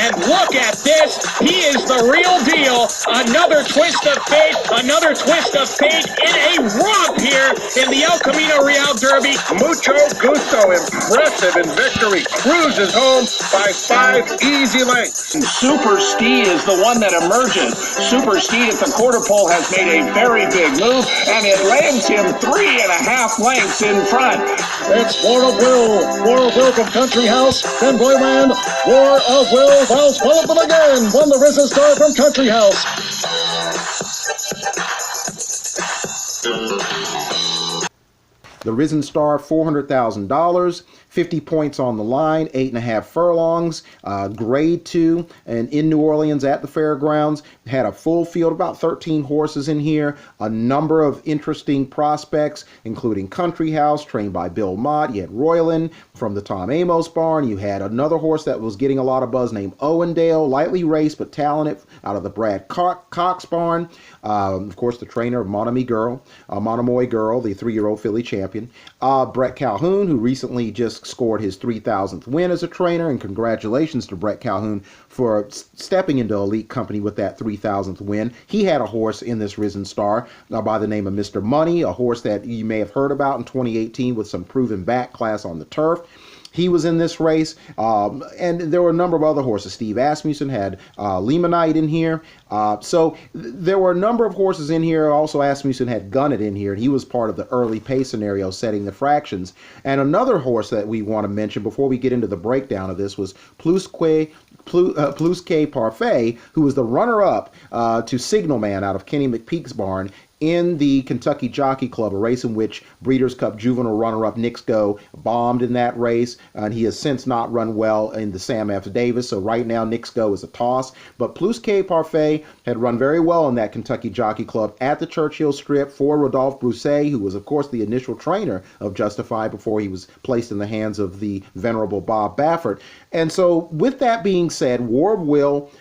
And look at this. He is the real deal. Another twist of fate. Another twist of fate in a romp here in the El Camino Real Derby. Mucho gusto. Impressive in victory. Cruises home by 5 easy lengths. Super Ski is the one that emerges. Super Ski at the quarter pole has made a very big move, and it lands him 3.5 lengths in front. It's War of Will. War of Will from Country House. Then Boyland. War of Will. Miles followed them again. Won the Risen Star from Country House. The Risen Star, $400,000, 50 points on the line, 8.5 furlongs, grade 2, and in New Orleans at the fairgrounds. Had a full field, about 13 horses in here, a number of interesting prospects, including Country House, trained by Bill Mott. You had Royland from the Tom Amos barn. You had another horse that was getting a lot of buzz named Owendale, lightly raced but talented, out of the Brad Cox barn. Of course, the trainer of Monomoy Girl, the 3-year-old filly champion. Brett Calhoun, who recently just scored his 3,000th win as a trainer, and congratulations to Brett Calhoun for stepping into elite company with that 3,000th win. He had a horse in this Risen Star by the name of Mr. Money, a horse that you may have heard about in 2018 with some proven back class on the turf. He was in this race, and there were a number of other horses. Steve Asmussen had Limonite in here. So there were a number of horses in here. Also, Asmussen had Gunnet in here, and he was part of the early pace scenario setting the fractions. And another horse that we want to mention before we get into the breakdown of this was Plus Que Parfait, who was the runner-up to Signal Man out of Kenny McPeak's barn in the Kentucky Jockey Club, a race in which Breeders' Cup juvenile runner-up Nix Go bombed in that race, and he has since not run well in the Sam F. Davis, so right now Nix Go is a toss. But Plus Que Parfait had run very well in that Kentucky Jockey Club at the Churchill Strip for Rodolphe Brousset, who was, of course, the initial trainer of Justified before he was placed in the hands of the venerable Bob Baffert. And so, with that being said, War of Will,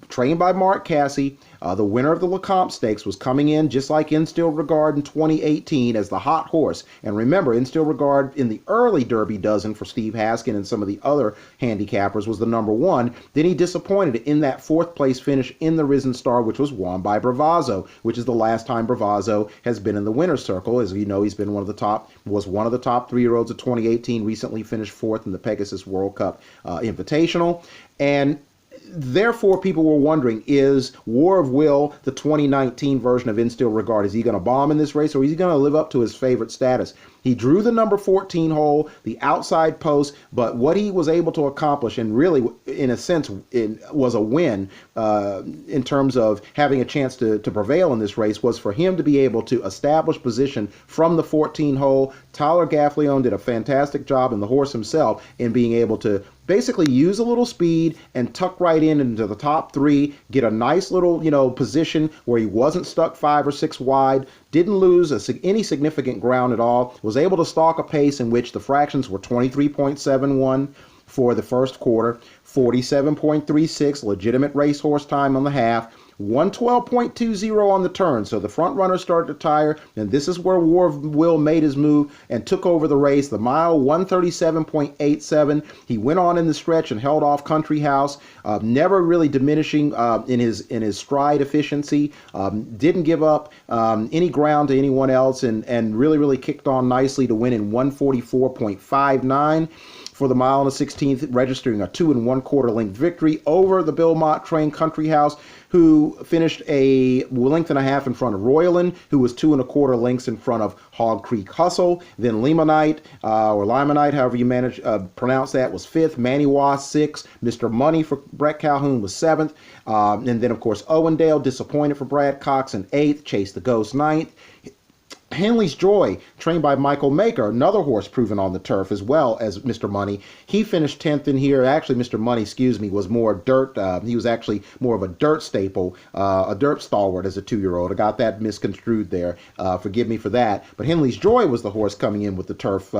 trained by Mark Casse, the winner of the Lecomte Stakes, was coming in just like Instilled Regard in 2018 as the hot horse. And remember, Instilled Regard in the early Derby dozen for Steve Haskin and some of the other handicappers was the number 1. Then he disappointed in that 4th place finish in the Risen Star, which was won by Bravazzo, which is the last time Bravazzo has been in the winner's circle. As you know, he's been one of the top 3-year-olds of 2018, recently finished 4th in the Pegasus World Cup Invitational. And therefore, people were wondering, is War of Will the 2019 version of Instilled Regard? Is he going to bomb in this race, or is he going to live up to his favorite status? He drew the number 14 hole, the outside post, but what he was able to accomplish, and really, in a sense, it was a win in terms of having a chance to prevail in this race, was for him to be able to establish position from the 14 hole. Tyler Gaffleone did a fantastic job, and the horse himself, in being able to basically use a little speed and tuck right in into the top 3, get a nice little, position where he wasn't stuck 5 or 6 wide, didn't lose any significant ground at all, was able to stalk a pace in which the fractions were 23.71 for the first quarter, 47.36 legitimate racehorse time on the half, 112.20 on the turn. So the front runner started to tire, and this is where War of Will made his move and took over the race. The mile, 137.87. He went on in the stretch and held off Country House, never really diminishing in his stride efficiency. Didn't give up any ground to anyone else, and really kicked on nicely to win in 144.59. For the mile and a 16th, registering a 2 1/4 length victory over the Bill Mott trained Country House, who finished a length and a half in front of Royland, who was 2 1/4 lengths in front of Hog Creek Hustle. Then Limonite, however you pronounce that, was 5th. Maniwa 6th. Mr. Money for Brett Calhoun was 7th. And then, of course, Owendale, disappointed for Brad Cox, in 8th. Chase the Ghost 9th. Henley's Joy, trained by Michael Maker, another horse proven on the turf as well as Mr. Money. He finished 10th in here. Actually, Mr. Money, was more dirt. He was actually more of a dirt staple, a dirt stalwart as a 2-year-old. I got that misconstrued there. Forgive me for that. But Henley's Joy was the horse coming in with the turf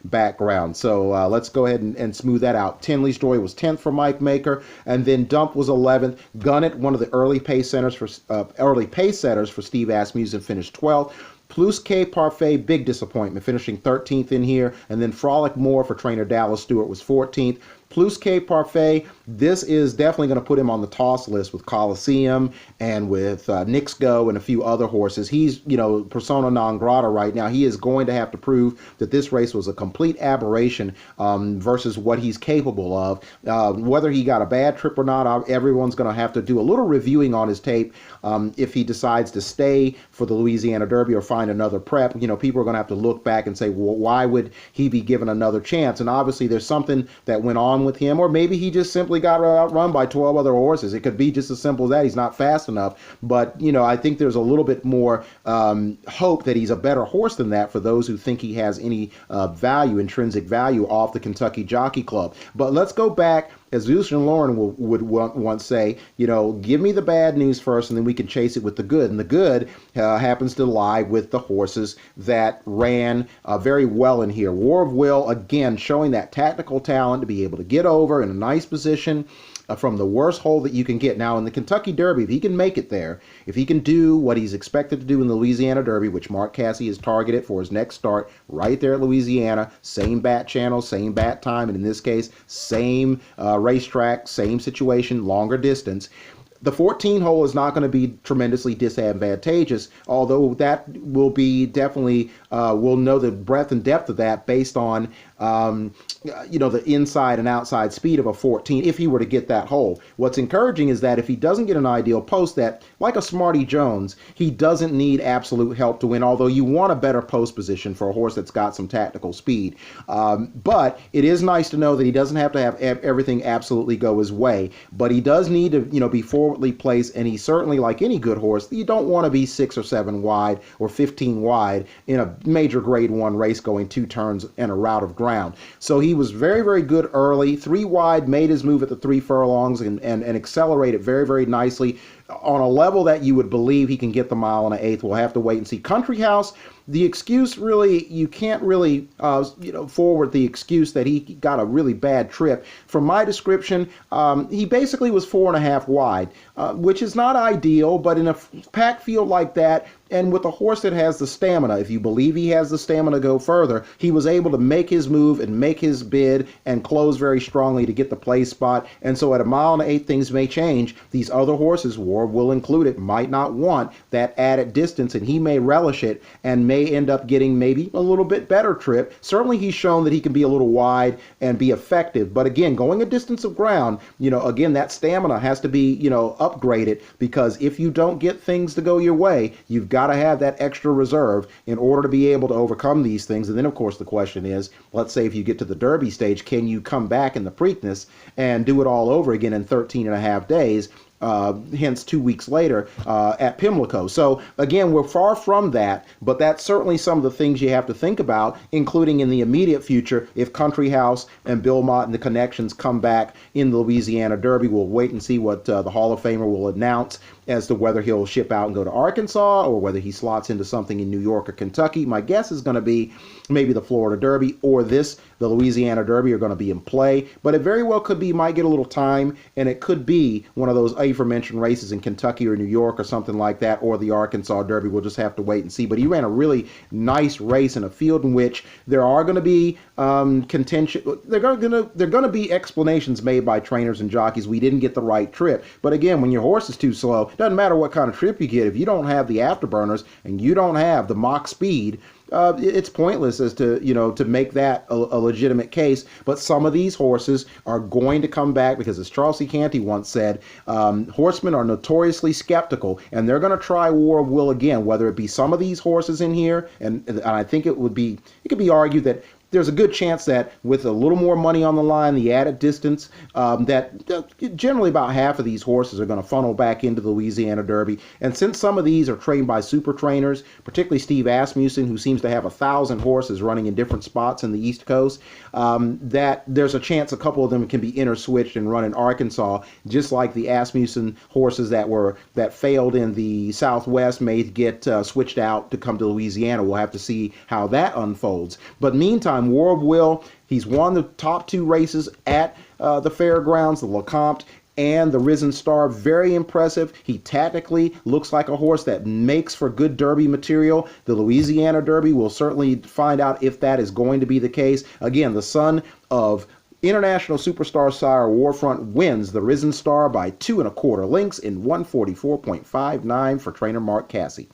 background. So let's go ahead and smooth that out. Henley's Joy was 10th for Mike Maker, and then Dump was 11th. Gunnet, one of the early pace setters for Steve Asmussen, finished 12th. Plus Que Parfait, big disappointment, finishing 13th in here. And then Frolic More for trainer Dallas Stewart was 14th. Plus K Parfait, this is definitely going to put him on the toss list with Coliseum and with Knicks Go and a few other horses. He's, persona non grata right now. He is going to have to prove that this race was a complete aberration versus what he's capable of. Whether he got a bad trip or not, everyone's going to have to do a little reviewing on his tape if he decides to stay for the Louisiana Derby or find another prep. People are going to have to look back and say, well, why would he be given another chance? And obviously there's something that went on with him, or maybe he just simply got outrun by 12 other horses. It could be just as simple as that. He's not fast enough. But, I think there's a little bit more hope that he's a better horse than that for those who think he has any intrinsic value off the Kentucky Jockey Club. But let's go back, as Lucian Lauren would once say, give me the bad news first and then we can chase it with the good. And the good happens to lie with the horses that ran very well in here. War of Will, again, showing that tactical talent to be able to get over in a nice position from the worst hole that you can get. Now, in the Kentucky Derby, if he can make it there, if he can do what he's expected to do in the Louisiana Derby, which Mark Casse is targeted for his next start right there at Louisiana, same bat channel, same bat time, and in this case, same racetrack, same situation, longer distance. The 14 hole is not going to be tremendously disadvantageous, although that will be definitely, we'll know the breadth and depth of that based on, the inside and outside speed of a 14 if he were to get that hole. What's encouraging is that if he doesn't get an ideal post, that, like a Smarty Jones, he doesn't need absolute help to win, although you want a better post position for a horse that's got some tactical speed. But it is nice to know that he doesn't have to have everything absolutely go his way, but he does need to, be forwardly placed, and he certainly, like any good horse, you don't want to be 6 or 7 wide or 15 wide in a major grade 1 race going 2 turns and a route of ground. So he was very, very good early, 3 wide, made his move at the 3 furlongs and accelerated very, very nicely on a level that you would believe he can get the mile and an eighth. We'll have to wait and see. Country House, the excuse really, you can't really, forward the excuse that he got a really bad trip. From my description, he basically was 4.5 wide, which is not ideal, but in a packed field like that, and with a horse that has the stamina, if you believe he has the stamina to go further, he was able to make his move and make his bid and close very strongly to get the place spot. And so at a mile and an eighth, things may change. These other horses, War will include it, might not want that added distance, and he may relish it and may end up getting maybe a little bit better trip. Certainly he's shown that he can be a little wide and be effective. But again, going a distance of ground, again, that stamina has to be, upgraded, because if you don't get things to go your way, you've got to have that extra reserve in order to be able to overcome these things. And then, of course, the question is, let's say if you get to the Derby stage, can you come back in the Preakness and do it all over again in 13.5 days? Hence 2 weeks later at Pimlico. So again, we're far from that, but that's certainly some of the things you have to think about, including in the immediate future. If Country House and Bill Mott and the connections come back in the Louisiana Derby, we'll wait and see what the Hall of Famer will announce as to whether he'll ship out and go to Arkansas or whether he slots into something in New York or Kentucky. My guess is going to be maybe the Florida Derby or the Louisiana Derby are going to be in play, but it very well could be, might get a little time, and it could be one of those aforementioned races in Kentucky or New York or something like that, or the Arkansas Derby. We'll just have to wait and see. But he ran a really nice race in a field in which there are going to be contention. They're going to be explanations made by trainers and jockeys. We didn't get the right trip. But again, when your horse is too slow, doesn't matter what kind of trip you get. If you don't have the afterburners and you don't have the mock speed, it's pointless as to, to make that a legitimate case. But some of these horses are going to come back because, as Charles C. Canty once said, horsemen are notoriously skeptical, and they're going to try War of Will again, whether it be some of these horses in here. And I think it could be argued that there's a good chance that with a little more money on the line, the added distance, that generally about half of these horses are going to funnel back into the Louisiana Derby. And since some of these are trained by super trainers, particularly Steve Asmussen, who seems to have 1,000 horses running in different spots in the East Coast, that there's a chance a couple of them can be interswitched and run in Arkansas, just like the Asmussen horses that failed in the Southwest may get switched out to come to Louisiana. We'll have to see how that unfolds. But meantime, War of Will, he's won the top 2 races at the fairgrounds, the Lecomte and the Risen Star. Very impressive. He tactically looks like a horse that makes for good Derby material. The Louisiana Derby, will certainly find out if that is going to be the case. Again, the son of International Superstar sire Warfront wins the Risen Star by 2 1/4 lengths in 144.59 for trainer Mark Cassie.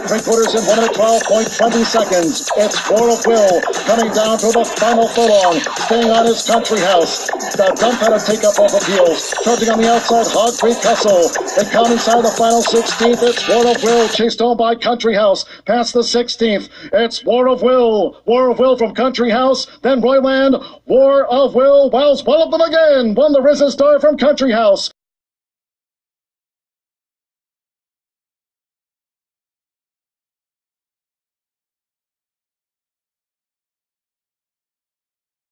3/4 in 1 minute 12.20 seconds. It's War of Will coming down to the final furlong, staying on his country house. The dump had to take up off of heels. Charging on the outside, Hog Creek Hustle. They come inside the final 16th. It's War of Will, chased home by Country House. Past the 16th, it's War of Will. War of Will from Country House. Then Royland, War of Will. Wells, one of them again. Won the Risen Star from Country House.